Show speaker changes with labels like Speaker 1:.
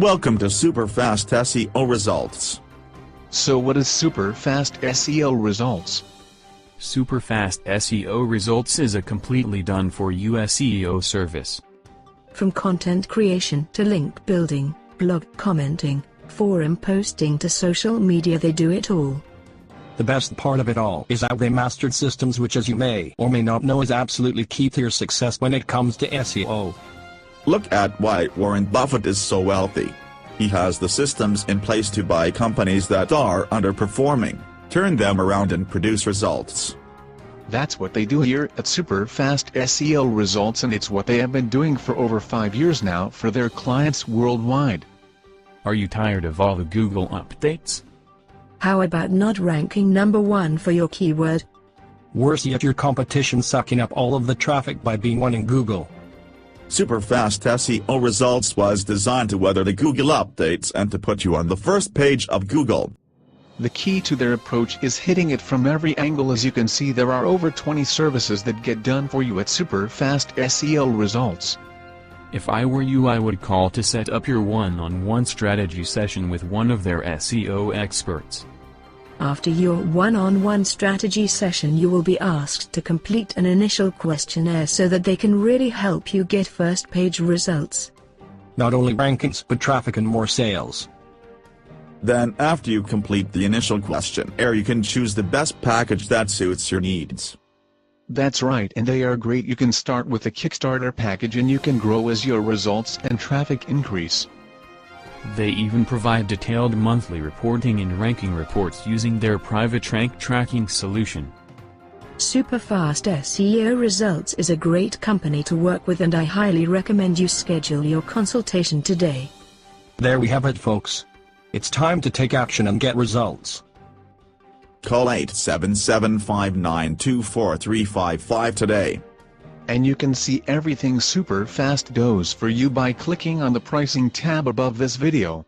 Speaker 1: Welcome to Superfast SEO Results.
Speaker 2: So what is Superfast SEO Results?
Speaker 3: Superfast SEO Results is a completely done-for-you SEO service.
Speaker 4: From content creation to link building, blog commenting, forum posting to social media, they do it all.
Speaker 5: The best part of it all is how they mastered systems, which, as you may or may not know, is absolutely key to your success when it comes to SEO.
Speaker 1: Look at why Warren Buffett is so wealthy. He has the systems in place to buy companies that are underperforming, turn them around and produce results.
Speaker 2: That's what they do here at Superfast SEO Results, and it's what they have been doing for over 5 years now for their clients worldwide.
Speaker 3: Are you tired of all the Google updates?
Speaker 4: How about not ranking number 1 for your keyword?
Speaker 5: Worse yet, your competition sucking up all of the traffic by being one in Google.
Speaker 1: Superfast SEO Results was designed to weather the Google updates and to put you on the first page of Google.
Speaker 2: The key to their approach is hitting it from every angle. As you can see, there are over 20 services that get done for you at Superfast SEO Results.
Speaker 3: If I were you, I would call to set up your one-on-one strategy session with one of their SEO experts.
Speaker 4: After your one-on-one strategy session, you will be asked to complete an initial questionnaire so that they can really help you get first-page results.
Speaker 5: Not only rankings, but traffic and more sales.
Speaker 1: Then, after you complete the initial questionnaire, you can choose the best package that suits your needs.
Speaker 2: That's right, and they are great. You can start with a Kickstarter package and you can grow as your results and traffic increase.
Speaker 3: They even provide detailed monthly reporting and ranking reports using their private rank tracking solution.
Speaker 4: Superfast SEO Results is a great company to work with, and I highly recommend you schedule your consultation today.
Speaker 5: There we have it, folks. It's time to take action and get results.
Speaker 1: Call 877-592-4355 today.
Speaker 2: And you can see everything Superfast does for you by clicking on the pricing tab above this video.